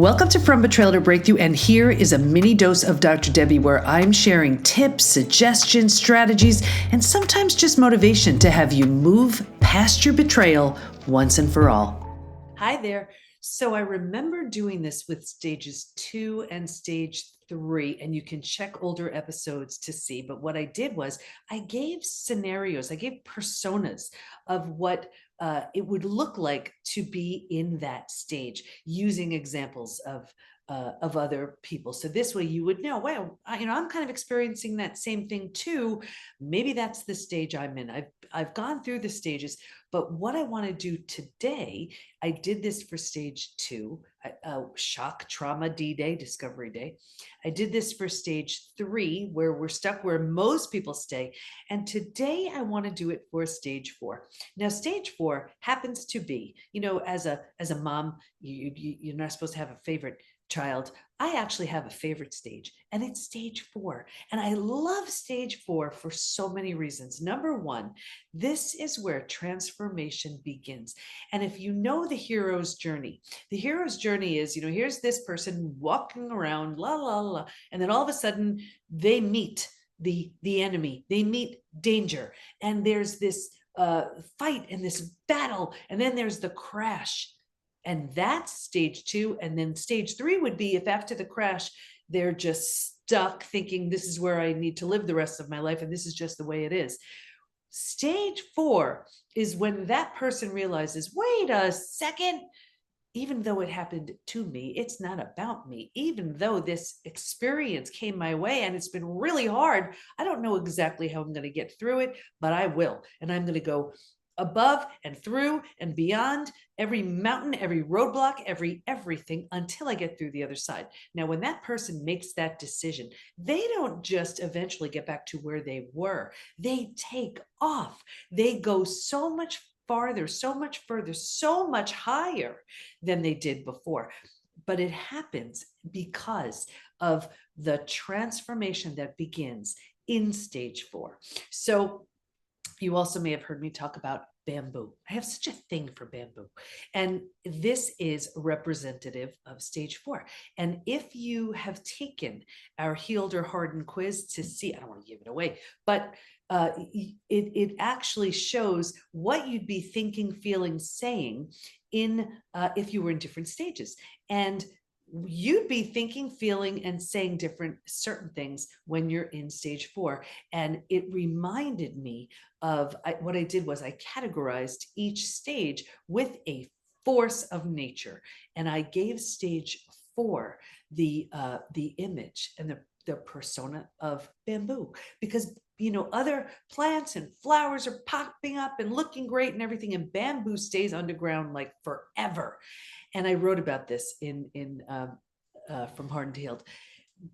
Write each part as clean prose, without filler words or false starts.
Welcome to From Betrayal to Breakthrough, and here is a mini dose of Dr. Debbie where I'm sharing tips, suggestions, strategies, and sometimes just motivation to have you move past your betrayal once and for all. Hi there. So I remember doing this with stages 2 and stage 3, and you can check older episodes to see. But what I did was I gave scenarios, I gave personas of what it would look like to be in that stage using examples of other people. So this way you would know, well, I'm kind of experiencing that same thing too. Maybe that's the stage I'm in. I've gone through the stages, but what I want to do today, I did this for stage 2, shock, trauma, D-Day, discovery day. I did this for stage 3, where we're stuck where most people stay. And today I want to do it for stage 4. Now, stage 4 happens to be, as a mom, you're not supposed to have a favorite child. I actually have a favorite stage, and it's stage 4. And I love stage 4 for so many reasons. Number one, this is where transformation begins. And if you know the hero's journey is, here's this person walking around, la, la, la, and then all of a sudden they meet the enemy, they meet danger. And there's this fight and this battle, and then there's the crash. And that's stage 2. And then stage 3 would be if after the crash, they're just stuck thinking this is where I need to live the rest of my life, and this is just the way it is. Stage 4 is when that person realizes, wait a second, even though it happened to me, it's not about me. Even though this experience came my way and it's been really hard, I don't know exactly how I'm going to get through it, but I will. And I'm going to go above and through and beyond every mountain, every roadblock, everything until I get through the other side. Now, when that person makes that decision, they don't just eventually get back to where they were. They take off. They go so much farther, so much further, so much higher than they did before. But it happens because of the transformation that begins in stage 4. So you also may have heard me talk about bamboo. I have such a thing for bamboo. And this is representative of stage 4. And if you have taken our healed or hardened quiz to see, I don't want to give it away, but it actually shows what you'd be thinking, feeling, saying if you were in different stages. And you'd be thinking, feeling, and saying certain things when you're in stage 4. And it reminded me of what I did was I categorized each stage with a force of nature. And I gave stage 4 the image and the persona of bamboo, because other plants and flowers are popping up and looking great and everything, and bamboo stays underground like forever. And I wrote about this in From Hardened to Healed.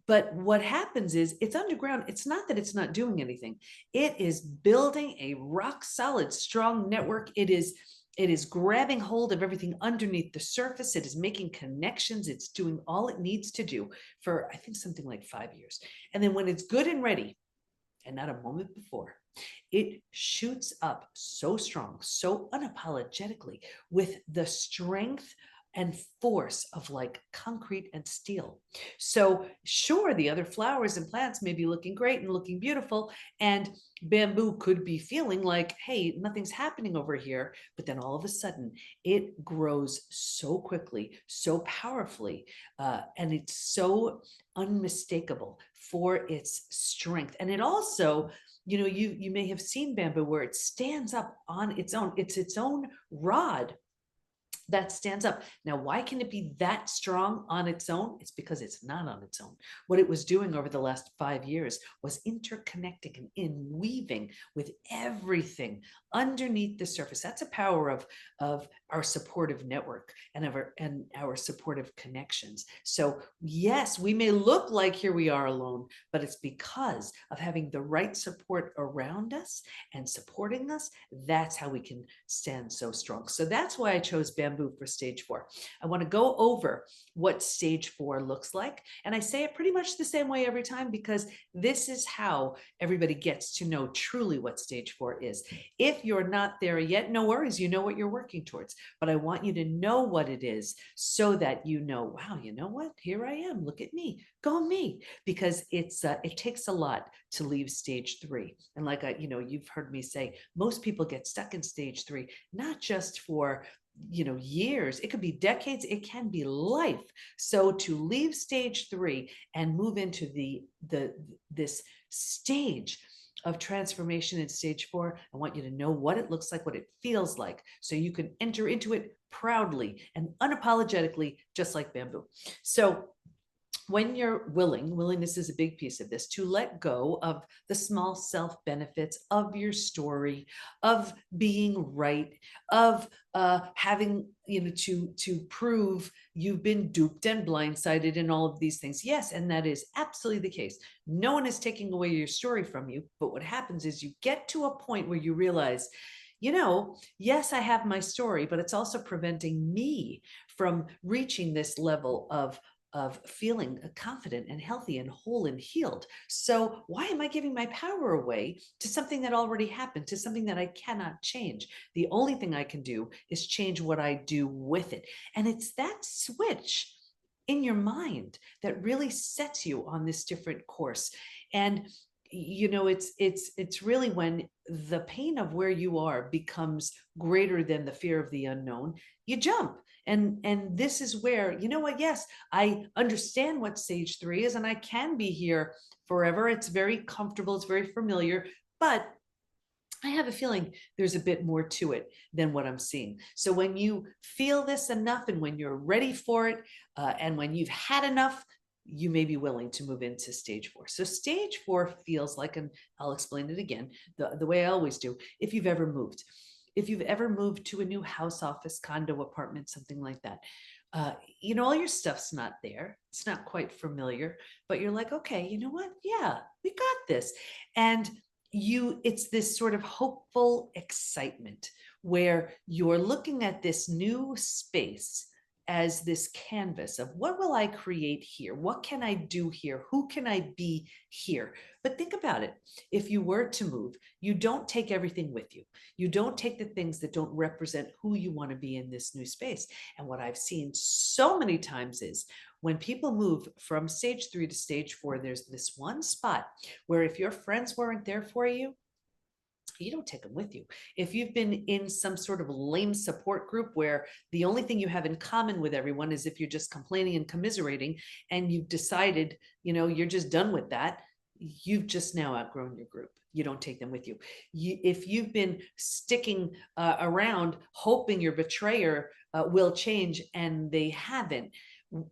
But what happens is it's underground. It's not that it's not doing anything. It is building a rock solid, strong network. It is grabbing hold of everything underneath the surface. It is making connections. It's doing all it needs to do for, I think, something like 5 years. And then when it's good and ready, and not a moment before, it shoots up so strong, so unapologetically, with the strength and force of like concrete and steel. So sure, the other flowers and plants may be looking great and looking beautiful, and bamboo could be feeling like, hey, nothing's happening over here. But then all of a sudden it grows so quickly, so powerfully, and it's so unmistakable for its strength. And it also, you may have seen bamboo where it stands up on its own. It's its own rod that stands up. Now, why can it be that strong on its own? It's because it's not on its own. What it was doing over the last 5 years was interconnecting and weaving with everything underneath the surface. That's a power of our supportive network and our supportive connections. So yes, we may look like here we are alone, but it's because of having the right support around us and supporting us. That's how we can stand so strong. So that's why I chose bamboo for stage 4. I want to go over what stage 4 looks like. And I say it pretty much the same way every time, because this is how everybody gets to know truly what stage 4 is. If you're not there yet, no worries. You know what you're working towards, but I want you to know what it is so that you know, wow, you know what? Here I am. Look at me. Go me. Because it takes a lot to leave stage 3. And like you've heard me say, most people get stuck in stage 3, not just for years, it could be decades, it can be life. So to leave stage 3 and move into this stage of transformation in stage 4, I want you to know what it looks like, what it feels like, so you can enter into it proudly and unapologetically, just like bamboo. So when you're willingness is a big piece of this, to let go of the small self benefits of your story, of being right, of having, to prove you've been duped and blindsided and all of these things. Yes, and that is absolutely the case. No one is taking away your story from you, but what happens is you get to a point where you realize, yes, I have my story, but it's also preventing me from reaching this level of feeling confident and healthy and whole and healed. So why am I giving my power away to something that already happened, to something that I cannot change? The only thing I can do is change what I do with it. And it's that switch in your mind that really sets you on this different course. And it's really when the pain of where you are becomes greater than the fear of the unknown, you jump. And this is where, you know what, yes, I understand what stage 3 is, and I can be here forever. It's very comfortable, it's very familiar, but I have a feeling there's a bit more to it than what I'm seeing. So when you feel this enough, and when you're ready for it, and when you've had enough, you may be willing to move into stage 4. So stage 4 feels like, and I'll explain it again, the way I always do, if you've ever moved. If you've ever moved to a new house, office, condo, apartment, something like that, all your stuff's not there. It's not quite familiar, but you're like, okay, you know what? Yeah, we got this. And it's this sort of hopeful excitement where you're looking at this new space as this canvas of, what will I create here? What can I do here? Who can I be here? But think about it. If you were to move, you don't take everything with you. You don't take the things that don't represent who you want to be in this new space. And what I've seen so many times is, when people move from stage 3 to stage 4, there's this one spot where if your friends weren't there for you, you don't take them with you. If you've been in some sort of lame support group where the only thing you have in common with everyone is if you're just complaining and commiserating, and you've decided, you're just done with that, you've just now outgrown your group. You don't take them with you. If you've been sticking around hoping your betrayer will change and they haven't,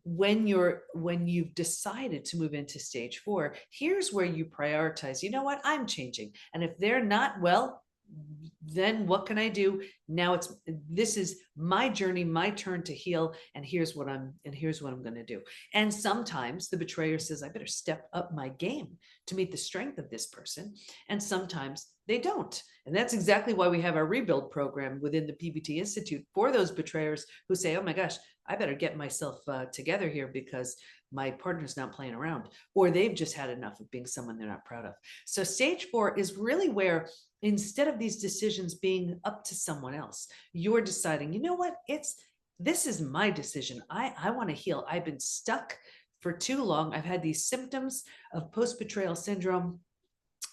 when you've decided to move into stage 4, here's where you prioritize, you know what, I'm changing. And if they're not, well, then what can I do? Now this is my journey, my turn to heal. And here's what I'm going to do. And sometimes the betrayer says, I better step up my game to meet the strength of this person. And sometimes they don't. And that's exactly why we have our rebuild program within the PBT Institute for those betrayers who say, oh my gosh, I better get myself together here because my partner's not playing around, or they've just had enough of being someone they're not proud of. So stage 4 is really where, instead of these decisions being up to someone else, you're deciding, you know what, this is my decision. I want to heal. I've been stuck for too long. I've had these symptoms of post-betrayal syndrome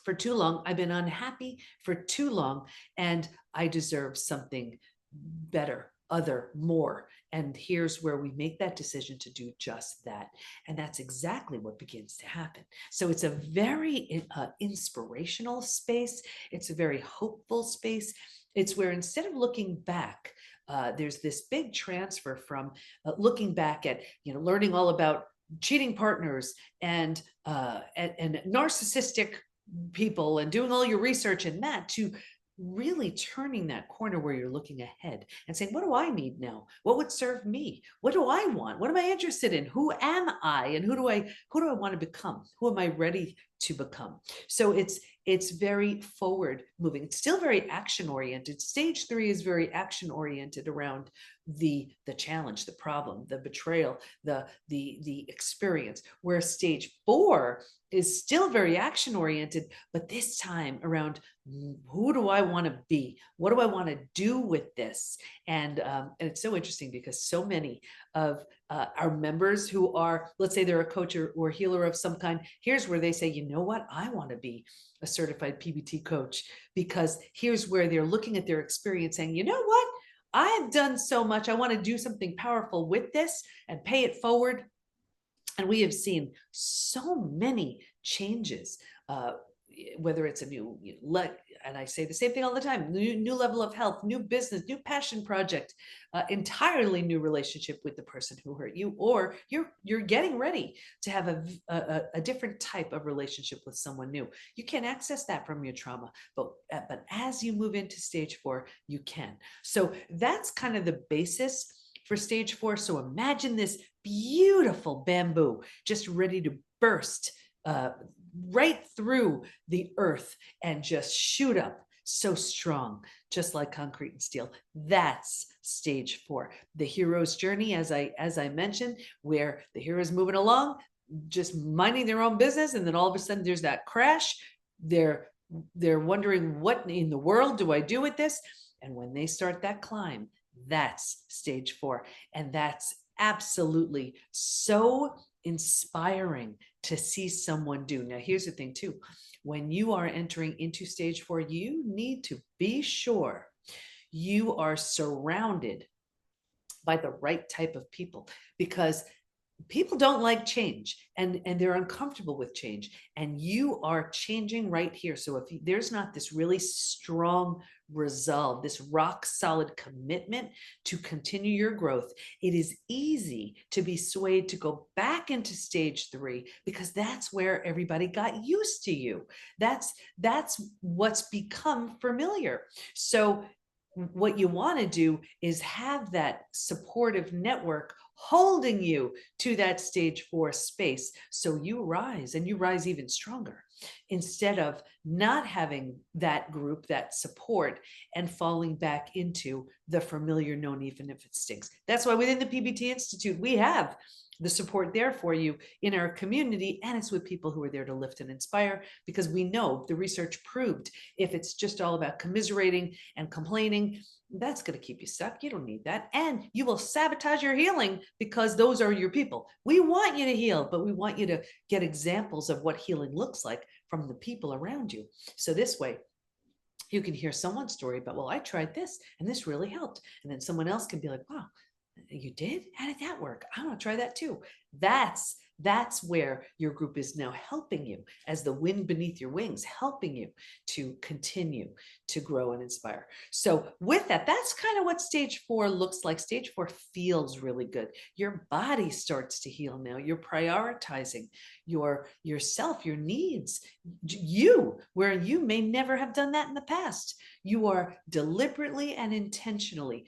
for too long. I've been unhappy for too long, and I deserve something better, other, more. And here's where we make that decision to do just that. And that's exactly what begins to happen. So it's a very inspirational space. It's a very hopeful space. It's where, instead of looking back, there's this big transfer from looking back at, learning all about cheating partners and narcissistic people and doing all your research in that, to really turning that corner where you're looking ahead and saying, what do I need now? What would serve me? What do I want? What am I interested in? Who am I? And who do I want to become? Who am I ready to become? So It's very forward moving. It's still very action oriented. Stage 3 is very action oriented around the challenge, the problem, the betrayal, the experience. Where stage 4 is still very action oriented, but this time around, who do I want to be? What do I want to do with this? And it's so interesting because so many of our members who are, let's say they're a coach or healer of some kind, here's where they say, you know what, I want to be a certified PBT coach, because here's where they're looking at their experience saying, you know what, I have done so much. I want to do something powerful with this and pay it forward. And we have seen so many changes, whether it's a new, and I say the same thing all the time, new level of health, new business, new passion project, entirely new relationship with the person who hurt you, or you're getting ready to have a different type of relationship with someone new. You can't access that from your trauma, but as you move into stage 4, you can. So that's kind of the basis for stage 4. So imagine this beautiful bamboo just ready to burst right through the earth and just shoot up so strong, just like concrete and steel. That's stage 4. The hero's journey, as I mentioned, where the hero's moving along, just minding their own business, and then all of a sudden there's that crash. They're wondering, what in the world do I do with this? And when they start that climb, that's stage 4. And that's absolutely so inspiring to see someone do. Now, here's the thing too. When you are entering into stage 4, you need to be sure you are surrounded by the right type of people, because people don't like change, and they're uncomfortable with change, and you are changing right here. So if there's not this really strong resolve, this rock solid commitment to continue your growth, it is easy to be swayed to go back into stage 3, because that's where everybody got used to you. That's what's become familiar. So what you want to do is have that supportive network holding you to that stage 4 space, so you rise, and you rise even stronger, instead of not having that group, that support, and falling back into the familiar known, even if it stinks. That's why within the PBT Institute, we have the support there for you in our community, and it's with people who are there to lift and inspire, because we know the research proved if it's just all about commiserating and complaining, that's going to keep you stuck. You don't need that. And you will sabotage your healing, because those are your people. We want you to heal, but we want you to get examples of what healing looks like from the people around you. So this way, you can hear someone's story about, well, I tried this and this really helped. And then someone else can be like, wow, you did? How did that work? I want to try that too. That's where your group is now helping you, as the wind beneath your wings, helping you to continue to grow and inspire. So with that, that's kind of what stage 4 looks like. Stage 4 feels really good. Your body starts to heal now. You're prioritizing yourself, your needs, where you may never have done that in the past. You are deliberately and intentionally,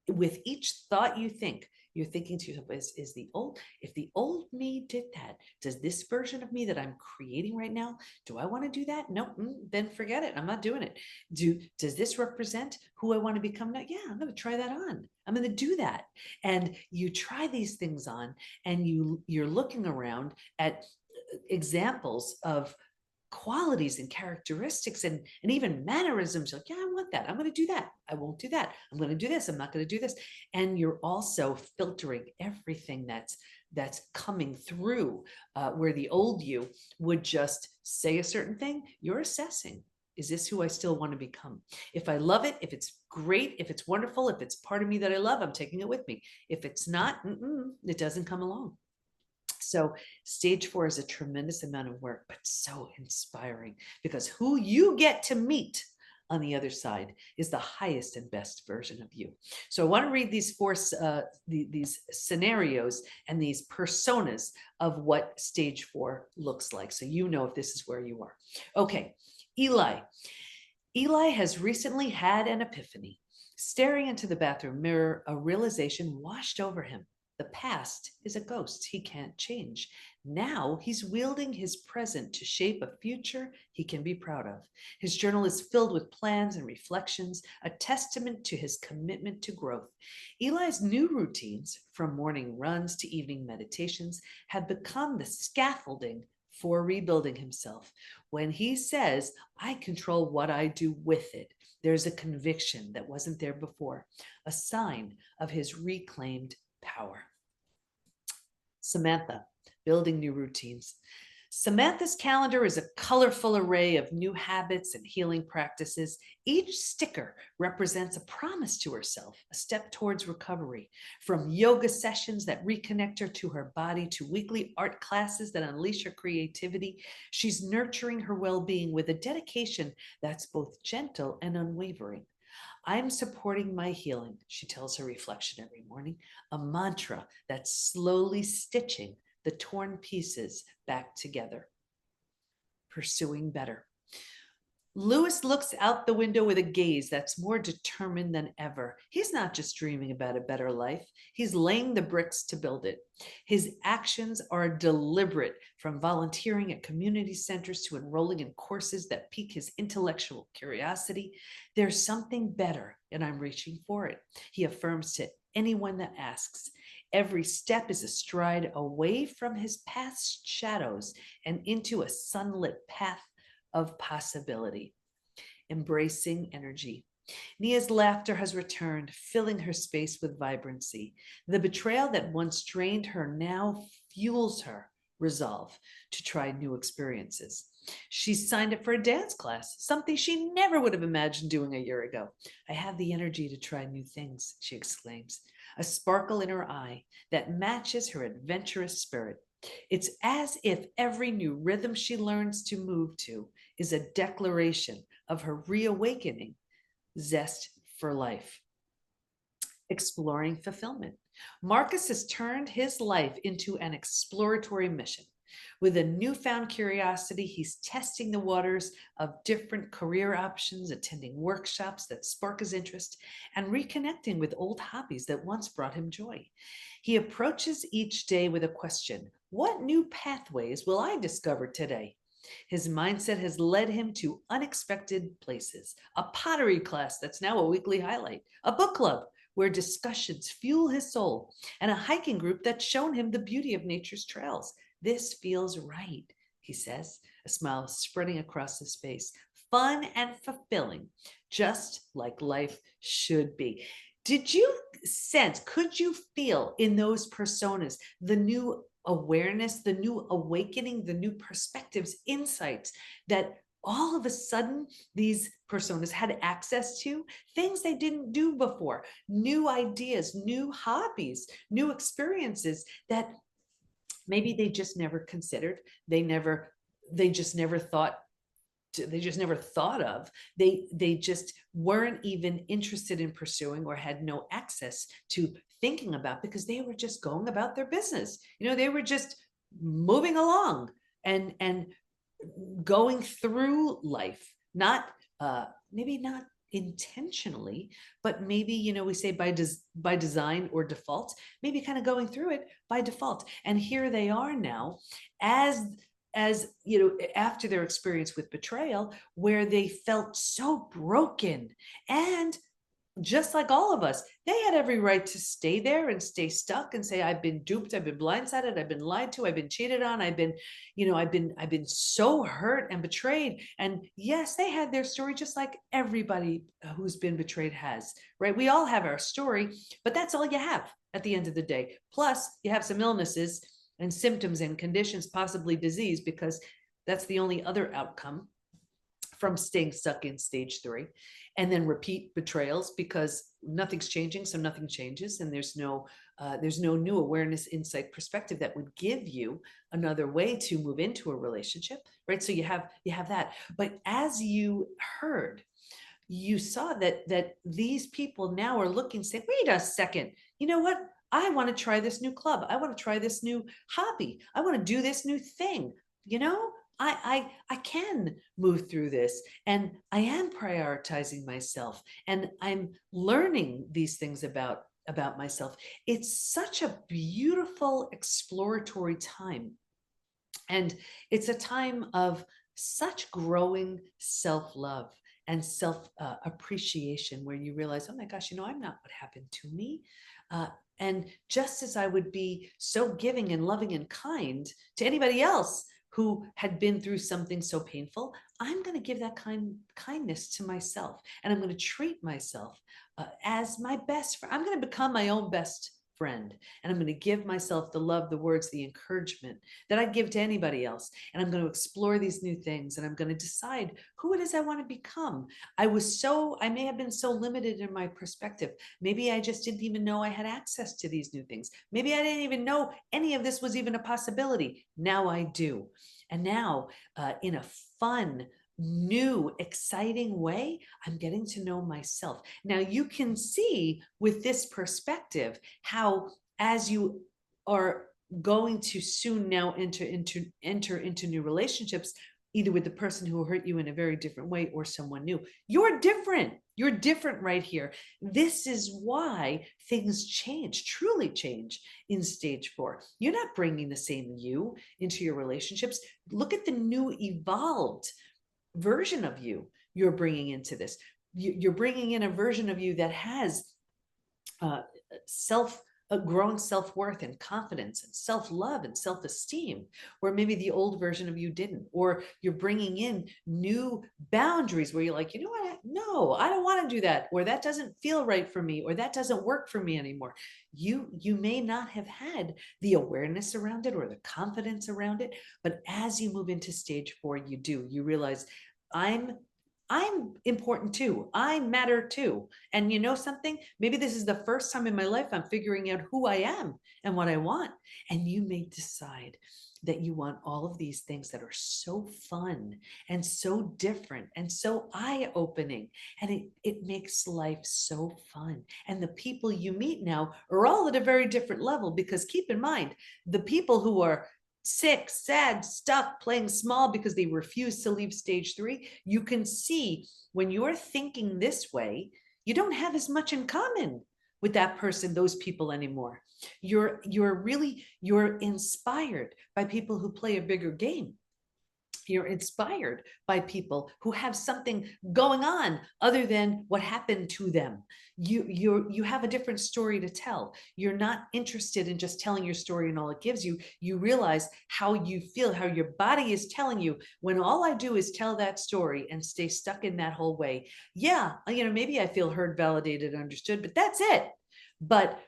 with each thought you think, you're thinking to yourself, if the old me did that, does this version of me that I'm creating right now, do I want to do that? No, then forget it. I'm not doing it. Does this represent who I want to become now? Yeah, I'm going to try that on. I'm going to do that. And you try these things on, and you're looking around at examples of qualities and characteristics and even mannerisms. You're like, yeah, I want that. I'm going to do that. I won't do that. I'm going to do this. I'm not going to do this. And you're also filtering everything that's coming through, where the old you would just say a certain thing. You're assessing, is this who I still want to become? If I love it, if it's great, if it's wonderful, if it's part of me that I love, I'm taking it with me. If it's not, it doesn't come along. So stage 4 is a tremendous amount of work, but so inspiring, because who you get to meet on the other side is the highest and best version of you. So I want to read these these scenarios and these personas of what stage 4 looks like, so you know if this is where you are. Okay, Eli. Eli has recently had an epiphany. Staring into the bathroom mirror, a realization washed over him. The past is a ghost he can't change. Now he's wielding his present to shape a future he can be proud of. His journal is filled with plans and reflections, a testament to his commitment to growth. Eli's new routines, from morning runs to evening meditations, have become the scaffolding for rebuilding himself. When he says, I control what I do with it, there's a conviction that wasn't there before, a sign of his reclaimed power. Samantha, building new routines. Samantha's calendar is a colorful array of new habits and healing practices. Each sticker represents a promise to herself, a step towards recovery. From yoga sessions that reconnect her to her body to weekly art classes that unleash her creativity, she's nurturing her well-being with a dedication that's both gentle and unwavering. I'm supporting my healing, she tells her reflection every morning, a mantra that's slowly stitching the torn pieces back together. Pursuing better. Lewis looks out the window with a gaze that's more determined than ever. He's not just dreaming about a better life. He's laying the bricks to build it. His actions are deliberate, from volunteering at community centers to enrolling in courses that pique his intellectual curiosity. There's something better, and I'm reaching for it, he affirms to anyone that asks. Every step is a stride away from his past shadows and into a sunlit path of possibility. Embracing energy. Nia's laughter has returned, filling her space with vibrancy. The betrayal that once drained her now fuels her resolve to try new experiences. She's signed up for a dance class, something she never would have imagined doing a year ago. I have the energy to try new things, she exclaims, a sparkle in her eye that matches her adventurous spirit. It's as if every new rhythm she learns to move to is a declaration of her reawakening zest for life. Exploring fulfillment. Marcus has turned his life into an exploratory mission. With a newfound curiosity, he's testing the waters of different career options, attending workshops that spark his interest, and reconnecting with old hobbies that once brought him joy. He approaches each day with a question: what new pathways will I discover today? His mindset has led him to unexpected places, a pottery class that's now a weekly highlight, a book club where discussions fuel his soul, and a hiking group that's shown him the beauty of nature's trails. This feels right, he says, a smile spreading across his face. Fun and fulfilling, just like life should be. Did you sense, could you feel in those personas the new awareness, the new awakening, the new perspectives, insights that all of a sudden these personas had access to? Things they didn't do before, new ideas, new hobbies, new experiences that maybe they just never considered. They just never thought of. They just weren't even interested in pursuing or had no access to thinking about, because they were just going about their business. They were just moving along and going through life, not maybe not intentionally, but maybe, we say by design or default, maybe kind of going through it by default. And here they are now, as after their experience with betrayal, where they felt so broken. And just like all of us, they had every right to stay there and stay stuck and say, I've been duped, I've been blindsided, I've been lied to, I've been cheated on, I've been so hurt and betrayed. And yes, they had their story, just like everybody who's been betrayed has, right? We all have our story, but that's all you have at the end of the day. Plus, you have some illnesses and symptoms and conditions, possibly disease, because that's the only other outcome from staying stuck in stage 3. And then repeat betrayals, because nothing's changing, so nothing changes, and there's no new awareness, insight, perspective that would give you another way to move into a relationship, right? So you have that. But as you heard, you saw that these people now are looking, say, wait a second, you know what? I want to try this new club. I want to try this new hobby. I want to do this new thing. I can move through this, and I am prioritizing myself, and I'm learning these things about about myself. It's such a beautiful exploratory time. And it's a time of such growing self-love and self-appreciation, where you realize, oh my gosh, I'm not what happened to me. Uh, and just as I would be so giving and loving and kind to anybody else who had been through something so painful, I'm going to give that kindness to myself. And I'm going to treat myself as my best friend. I'm going to become my own best friend. And I'm going to give myself the love, the words, the encouragement that I give to anybody else. And I'm going to explore these new things, and I'm going to decide who it is I want to become. I may have been so limited in my perspective. Maybe I just didn't even know I had access to these new things. Maybe I didn't even know any of this was even a possibility. Now I do. And now, in a fun, new, exciting way, I'm getting to know myself. Now you can see with this perspective how, as you are going to soon now enter into new relationships, either with the person who hurt you in a very different way or someone new, you're different. You're different right here. This is why things change, truly change in stage 4. You're not bringing the same you into your relationships. Look at the new evolved version of you you're bringing into this. You're bringing in a version of you that has growing self-worth and confidence and self-love and self-esteem, where maybe the old version of you didn't. Or you're bringing in new boundaries where you're like, you know what, no, I don't want to do that, or that doesn't feel right for me, or that doesn't work for me anymore. You may not have had the awareness around it or the confidence around it, but as you move into stage 4, you realize, I'm important too. I matter too. And you know something? Maybe this is the first time in my life I'm figuring out who I am and what I want. And you may decide that you want all of these things that are so fun and so different and so eye-opening. And it makes life so fun. And the people you meet now are all at a very different level, because keep in mind, the people who are sick, sad, stuck, playing small because they refuse to leave stage 3, you can see when you're thinking this way, you don't have as much in common with that person, those people anymore. You're inspired by people who play a bigger game. You're inspired by people who have something going on other than what happened to them. You have a different story to tell. You're not interested in just telling your story and all it gives you. You realize how you feel, how your body is telling you, when all I do is tell that story and stay stuck in that whole way. Yeah, maybe I feel heard, validated, understood, but that's it. But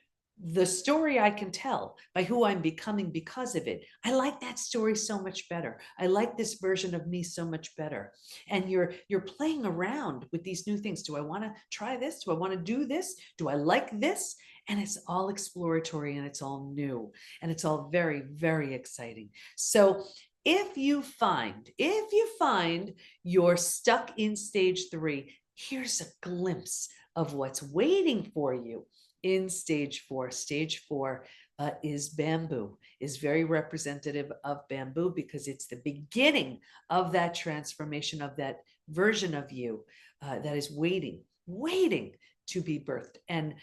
the story I can tell by who I'm becoming because of it, I like that story so much better. I like this version of me so much better. And you're playing around with these new things. Do I want to try this? Do I want to do this? Do I like this? And it's all exploratory, and it's all new, and it's all very, very exciting. So if you find you're stuck in stage 3, here's a glimpse of what's waiting for you in stage 4. Stage 4 is bamboo, is very representative of bamboo, because it's the beginning of that transformation, of that version of you that is waiting to be birthed. And,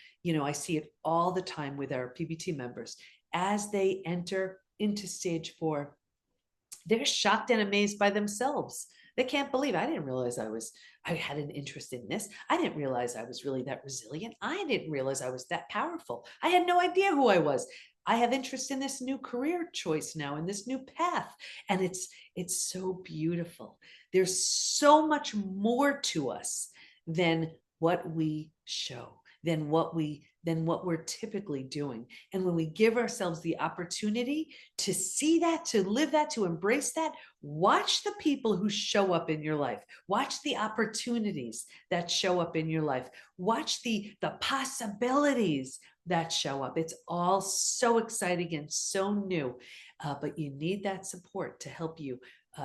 I see it all the time with our PBT members. As they enter into stage 4, they're shocked and amazed by themselves. They can't believe, I didn't realize I had an interest in this. I didn't realize I was really that resilient. I didn't realize I was that powerful. I had no idea who I was. I have interest in this new career choice now, in this new path. And it's so beautiful. There's so much more to us than what we show, than what we're typically doing. And when we give ourselves the opportunity to see that, to live that, to embrace that, watch the people who show up in your life. Watch the opportunities that show up in your life. Watch the possibilities that show up. It's all so exciting and so new, but you need that support to help you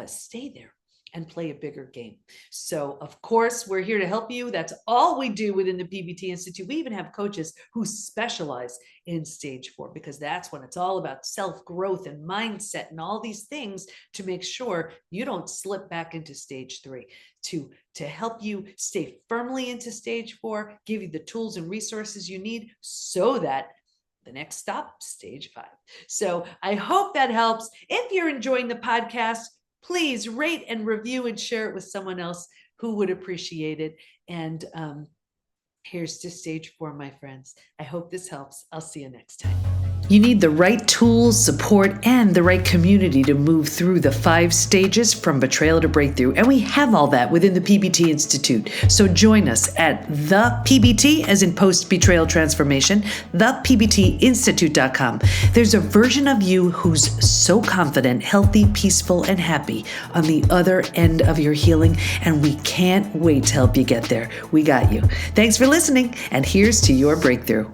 stay there and play a bigger game. So, of course, we're here to help you. That's all we do within the PBT Institute. We even have coaches who specialize in stage 4, because that's when it's all about self-growth and mindset and all these things to make sure you don't slip back into stage 3, to help you stay firmly into stage 4, give you the tools and resources you need so that the next stop, stage 5. So I hope that helps. If you're enjoying the podcast, please rate and review and share it with someone else who would appreciate it. And here's to stage 4, my friends. I hope this helps. I'll see you next time. You need the right tools, support, and the right community to move through the 5 stages from betrayal to breakthrough. And we have all that within the PBT Institute. So join us at the PBT, as in post-betrayal transformation, thepbtinstitute.com. There's a version of you who's so confident, healthy, peaceful, and happy on the other end of your healing. And we can't wait to help you get there. We got you. Thanks for listening. And here's to your breakthrough.